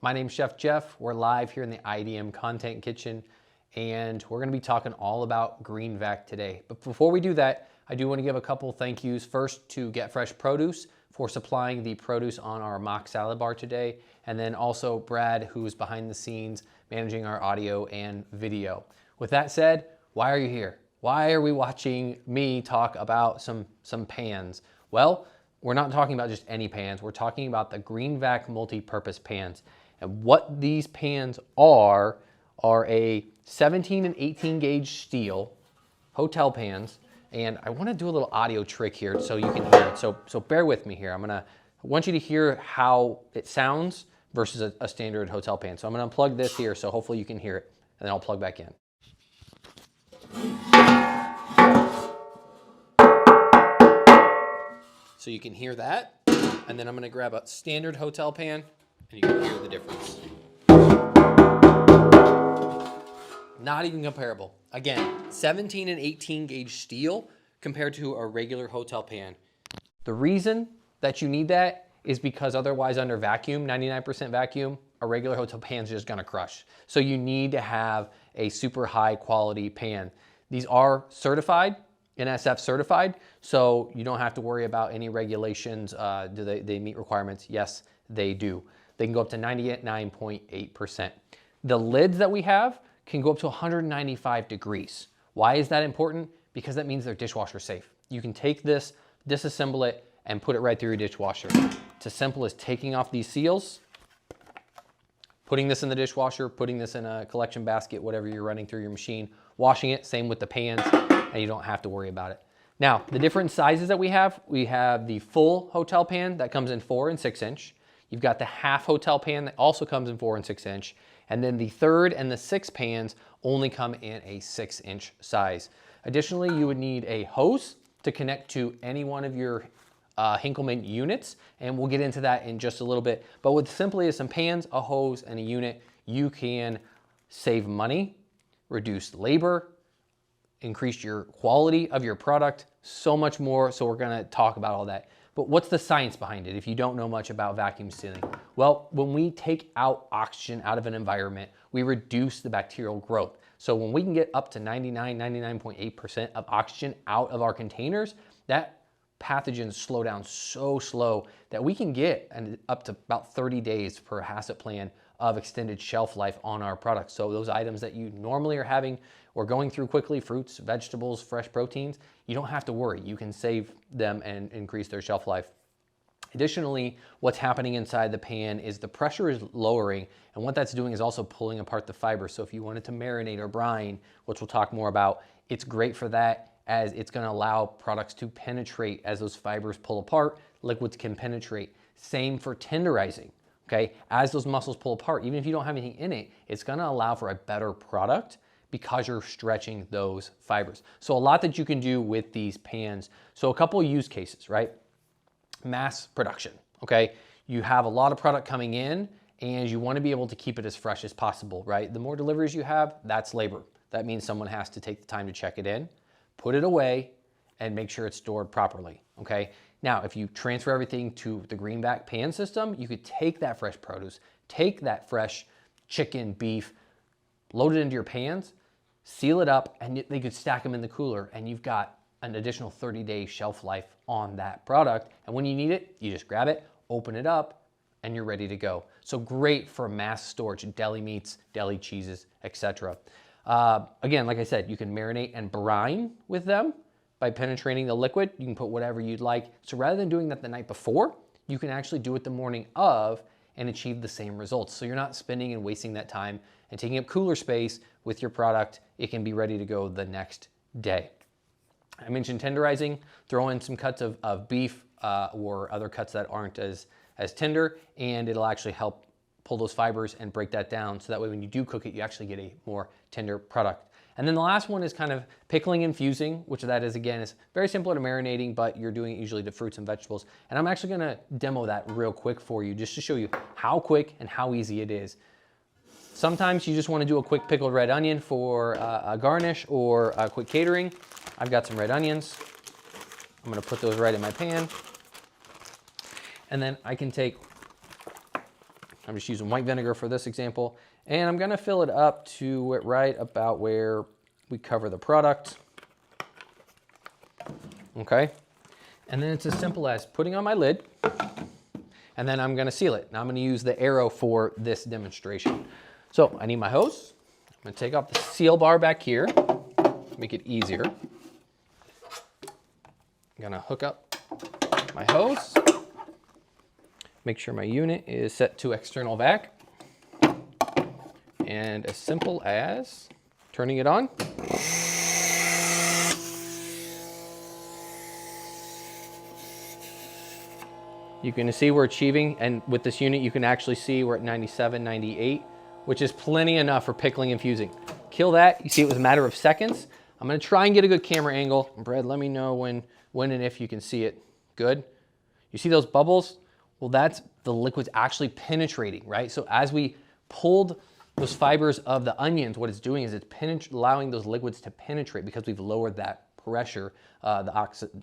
My name's Chef Jeff. We're live here in the IDM Content Kitchen, and we're gonna be talking all about GreenVAC today. But before we do that, I do wanna give a couple thank yous. First to Get Fresh Produce for supplying the produce on our mock salad bar today, and then also Brad, who's behind the scenes managing our audio and video. With that said, why are you here? Why are we watching me talk about some pans? Well, we're not talking about just any pans. We're talking about the GreenVAC multi-purpose pans. And what these pans are a 17 and 18 gauge steel hotel pans. And I want to do a little audio trick here so you can hear it. So bear with me here. I want you to hear how it sounds versus a standard hotel pan. So I'm going to unplug this here so hopefully you can hear it, and then I'll plug back in. So you can hear that, and then I'm gonna grab a standard hotel pan, and you can hear the difference. Not even comparable. Again, 17 and 18 gauge steel compared to a regular hotel pan. The reason that you need that is because otherwise under vacuum, 99% vacuum, a regular hotel pan is just gonna crush. So you need to have a super high quality pan. These are certified, NSF certified, so you don't have to worry about any regulations. Do they meet requirements? Yes, they do. They can go up to 99.8%. The lids that we have can go up to 195 degrees. Why is that important? Because that means they're dishwasher safe. You can take this, disassemble it, and put it right through your dishwasher. It's as simple as taking off these seals, putting this in the dishwasher, putting this in a collection basket, whatever you're running through your machine, washing it, same with the pans, and you don't have to worry about it. Now, the different sizes that we have the full hotel pan that comes in 4 and 6 inch. You've got the half hotel pan that also comes in 4 and 6 inch. And then the 3rd and the 6th pans only come in a 6 inch size. Additionally, you would need a hose to connect to any one of your Hinkleman units, and we'll get into that in just a little bit. But with simply some pans, a hose, and a unit, you can save money, reduce labor, increase your quality of your product, so much more. So we're gonna talk about all that. But what's the science behind it if you don't know much about vacuum sealing? Well, when we take out oxygen out of an environment, we reduce the bacterial growth. So when we can get up to 99.8% of oxygen out of our containers, that pathogens slow down so slow that we can get up to about 30 days per HACCP plan of extended shelf life on our products. So those items that you normally are having or going through quickly, fruits, vegetables, fresh proteins, you don't have to worry. You can save them and increase their shelf life. Additionally, what's happening inside the pan is the pressure is lowering, and what that's doing is also pulling apart the fiber. So if you wanted to marinate or brine, which we'll talk more about, it's great for that, as it's gonna allow products to penetrate as those fibers pull apart, liquids can penetrate. Same for tenderizing, okay? As those muscles pull apart, even if you don't have anything in it, it's gonna allow for a better product because you're stretching those fibers. So a lot that you can do with these pans. So a couple of use cases, right? Mass production, okay? You have a lot of product coming in and you wanna be able to keep it as fresh as possible, right? The more deliveries you have, that's labor. That means someone has to take the time to check it in, put it away, and make sure it's stored properly, okay? Now, if you transfer everything to the GreenVAC pan system, you could take that fresh produce, take that fresh chicken, beef, load it into your pans, seal it up, and they could stack them in the cooler, and you've got an additional 30-day shelf life on that product. And when you need it, you just grab it, open it up, and you're ready to go. So great for mass storage, deli meats, deli cheeses, etc. Again, like I said, you can marinate and brine with them by penetrating the liquid. You can put whatever you'd like. So rather than doing that the night before, you can actually do it the morning of and achieve the same results. So you're not spending and wasting that time and taking up cooler space with your product. It can be ready to go the next day. I mentioned tenderizing, throw in some cuts of beef or other cuts that aren't as tender, and it'll actually help pull those fibers and break that down, so that way when you do cook it, you actually get a more tender product. And then the last one is kind of pickling and fusing, which that is, again, is very similar to marinating, but you're doing it usually to fruits and vegetables. And I'm actually gonna demo that real quick for you, just to show you how quick and how easy it is. Sometimes you just wanna do a quick pickled red onion for a garnish or a quick catering. I've got some red onions. I'm gonna put those right in my pan. And then I can take I'm just using white vinegar for this example. And I'm gonna fill it up to right about where we cover the product. Okay. And then it's as simple as putting on my lid, and then I'm gonna seal it. Now I'm gonna use the arrow for this demonstration. So I need my hose. I'm gonna take off the seal bar back here, make it easier. I'm gonna hook up my hose, make sure my unit is set to external vac, and as simple as turning it on. You can see we're achieving, and with this unit, you can actually see we're at 97, 98, which is plenty enough for pickling and fusing. Kill that, you see it was a matter of seconds. I'm gonna try and get a good camera angle. Brad, let me know when and if you can see it. Good. You see those bubbles? Well, that's the liquid's actually penetrating, right? So as we pulled those fibers of the onions, what it's doing is it's allowing those liquids to penetrate because we've lowered that pressure, the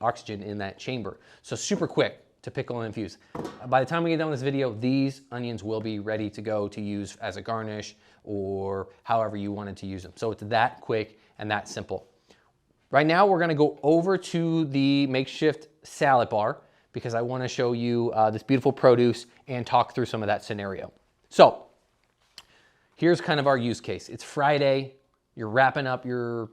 oxygen in that chamber. So super quick to pickle and infuse. By the time we get done with this video, these onions will be ready to go to use as a garnish or however you wanted to use them. So it's that quick and that simple. Right now, we're gonna go over to the makeshift salad bar because I wanna show you this beautiful produce and talk through some of that scenario. So here's kind of our use case. It's Friday, you're wrapping up your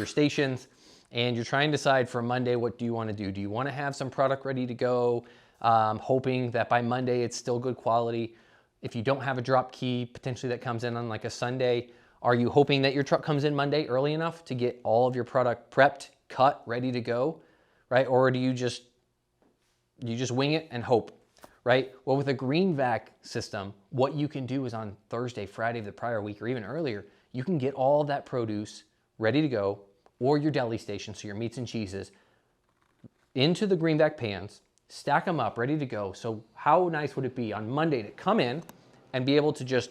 stations, and you're trying to decide for Monday, what do you want to do? Do you want to have some product ready to go, hoping that by Monday it's still good quality? If you don't have a drop key, potentially that comes in on like a Sunday, are you hoping that your truck comes in Monday early enough to get all of your product prepped, cut, ready to go, right? Or do you just wing it and hope, right? Well, with a GreenVAC system, what you can do is on Thursday, Friday of the prior week, or even earlier, you can get all of that produce ready to go, or your deli station, so your meats and cheeses, into the GreenVAC pans, stack them up, ready to go. So how nice would it be on Monday to come in and be able to just,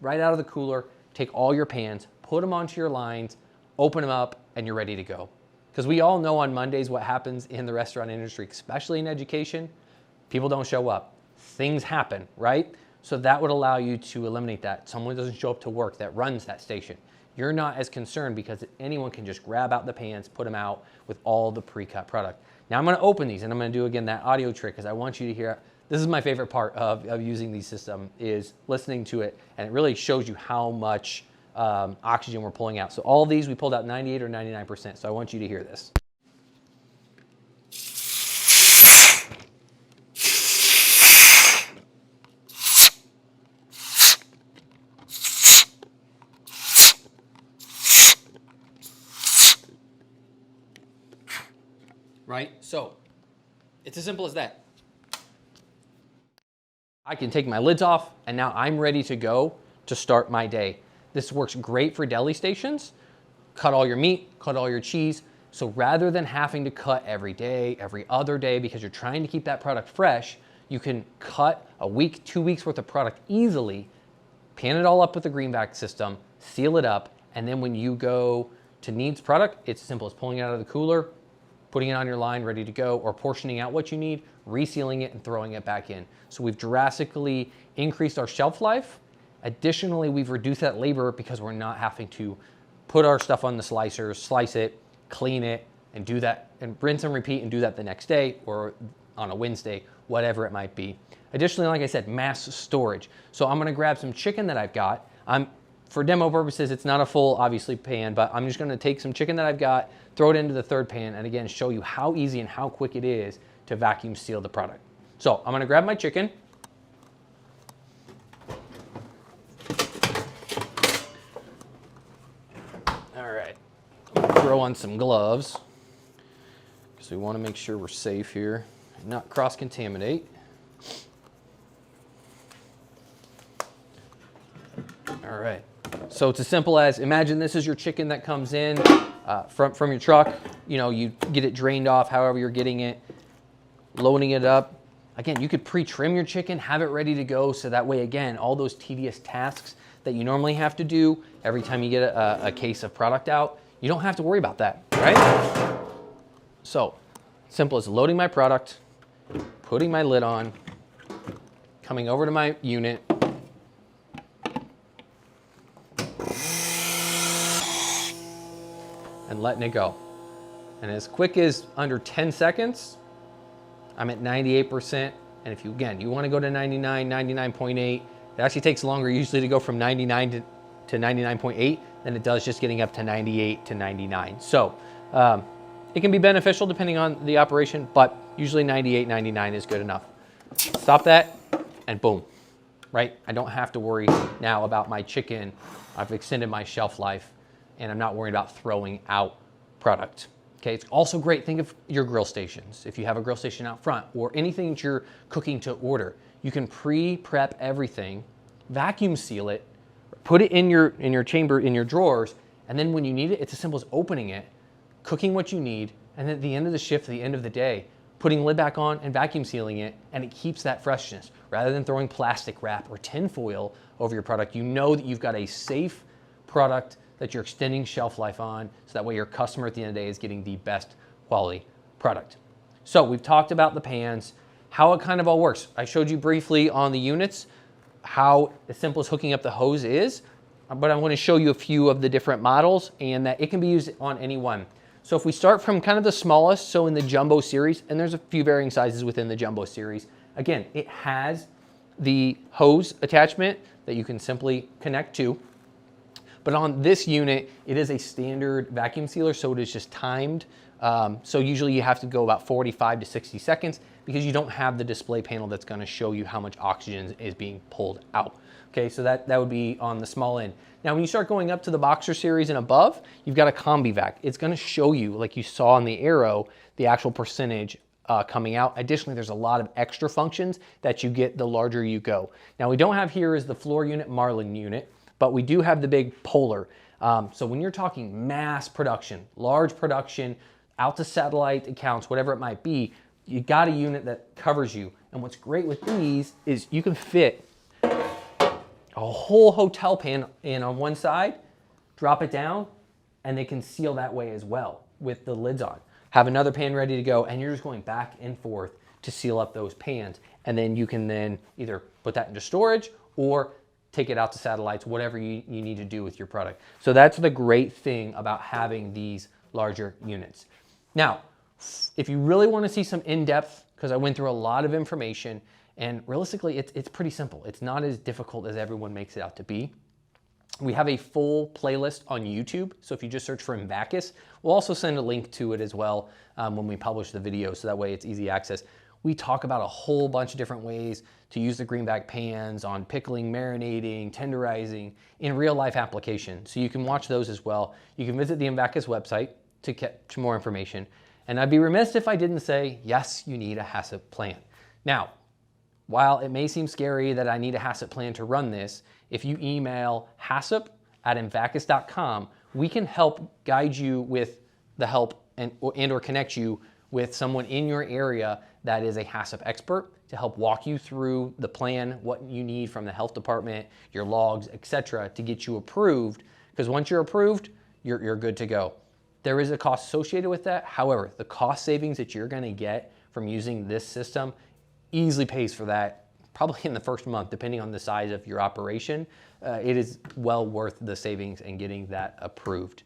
right out of the cooler, take all your pans, put them onto your lines, open them up, and you're ready to go. Because we all know on Mondays what happens in the restaurant industry, especially in education. People don't show up. Things happen, right? So that would allow you to eliminate that. Someone doesn't show up to work that runs that station. You're not as concerned because anyone can just grab out the pans, put them out with all the pre-cut product. Now I'm gonna open these and I'm gonna do again that audio trick because I want you to hear, this is my favorite part of using these systems is listening to it, and it really shows you how much oxygen we're pulling out. So all of these we pulled out 98 or 99%, so I want you to hear this. Right? So it's as simple as that. I can take my lids off and now I'm ready to go to start my day. This works great for deli stations. Cut all your meat, cut all your cheese. So rather than having to cut every day, every other day, because you're trying to keep that product fresh, you can cut a week, 2 weeks worth of product easily, pan it all up with the GreenVAC system, seal it up, and then when you go to needs product, it's as simple as pulling it out of the cooler, putting it on your line ready to go, or portioning out what you need, resealing it and throwing it back in. So we've drastically increased our shelf life. Additionally, we've reduced that labor because we're not having to put our stuff on the slicers, slice it, clean it, and do that, and rinse and repeat and do that the next day or on a Wednesday, whatever it might be. Additionally, like I said, mass storage. So I'm gonna grab some chicken that I've got. For demo purposes, it's not a full, obviously, pan, but I'm just gonna take some chicken that I've got, throw it into the third pan, and again, show you how easy and how quick it is to vacuum seal the product. So I'm gonna grab my chicken. All right, throw on some gloves, because we wanna make sure we're safe here and not cross-contaminate. All right. So it's as simple as, imagine this is your chicken that comes in from your truck. You know, you get it drained off, however you're getting it, loading it up. Again, you could pre-trim your chicken, have it ready to go, so that way, again, all those tedious tasks that you normally have to do every time you get a case of product out, you don't have to worry about that, right? So, simple as loading my product, putting my lid on, coming over to my unit. And letting it go. And as quick as under 10 seconds, I'm at 98%. And if you, again, you want to go to 99, 99.8, it actually takes longer usually to go from 99 to 99.8 than it does just getting up to 98 to 99. So it can be beneficial depending on the operation, but usually 98, 99 is good enough. Stop that and boom, right? I don't have to worry now about my chicken. I've extended my shelf life and I'm not worried about throwing out product. Okay, it's also great, think of your grill stations. If you have a grill station out front or anything that you're cooking to order, you can pre-prep everything, vacuum seal it, put it in your chamber, in your drawers, and then when you need it, it's as simple as opening it, cooking what you need, and then at the end of the shift, at the end of the day, putting lid back on and vacuum sealing it, and it keeps that freshness. Rather than throwing plastic wrap or tin foil over your product, you know that you've got a safe product that you're extending shelf life on, so that way your customer at the end of the day is getting the best quality product. So we've talked about the pans, how it kind of all works. I showed you briefly on the units how as simple as hooking up the hose is, but I'm going to show you a few of the different models and that it can be used on any one. So if we start from kind of the smallest, so in the jumbo series, and there's a few varying sizes within the jumbo series, again, it has the hose attachment that you can simply connect to. But on this unit, it is a standard vacuum sealer, so it is just timed. So usually you have to go about 45 to 60 seconds because you don't have the display panel that's gonna show you how much oxygen is being pulled out. Okay, so that would be on the small end. Now when you start going up to the Boxer series and above, you've got a CombiVac. It's gonna show you, like you saw on the arrow, the actual percentage coming out. Additionally, there's a lot of extra functions that you get the larger you go. Now we don't have here is the floor unit Marlin unit, but we do have the big Polar. So when you're talking mass production, large production, out to satellite accounts, whatever it might be, you got a unit that covers you. And what's great with these is you can fit a whole hotel pan in on one side, drop it down, and they can seal that way as well with the lids on. Have another pan ready to go, and you're just going back and forth to seal up those pans. And then you can then either put that into storage or take it out to satellites, whatever you need to do with your product. So that's the great thing about having these larger units. Now, if you really want to see some in-depth, because I went through a lot of information, and realistically, it's pretty simple. It's not as difficult as everyone makes it out to be. We have a full playlist on YouTube, so if you just search for Invacus, we'll also send a link to it as well when we publish the video, so that way it's easy access. We talk about a whole bunch of different ways to use the GreenVAC pans on pickling, marinating, tenderizing in real life application. So you can watch those as well. You can visit the Invacus website to get more information. And I'd be remiss if I didn't say, yes, you need a HACCP plan. Now, while it may seem scary that I need a HACCP plan to run this, if you email haccp@invacus.com, we can help guide you with the help and or connect you with someone in your area that is a HACCP expert to help walk you through the plan, what you need from the health department, your logs, etc., to get you approved. Because once you're approved, you're good to go. There is a cost associated with that. However, the cost savings that you're going to get from using this system easily pays for that, probably in the first month, depending on the size of your operation. It is well worth the savings and getting that approved.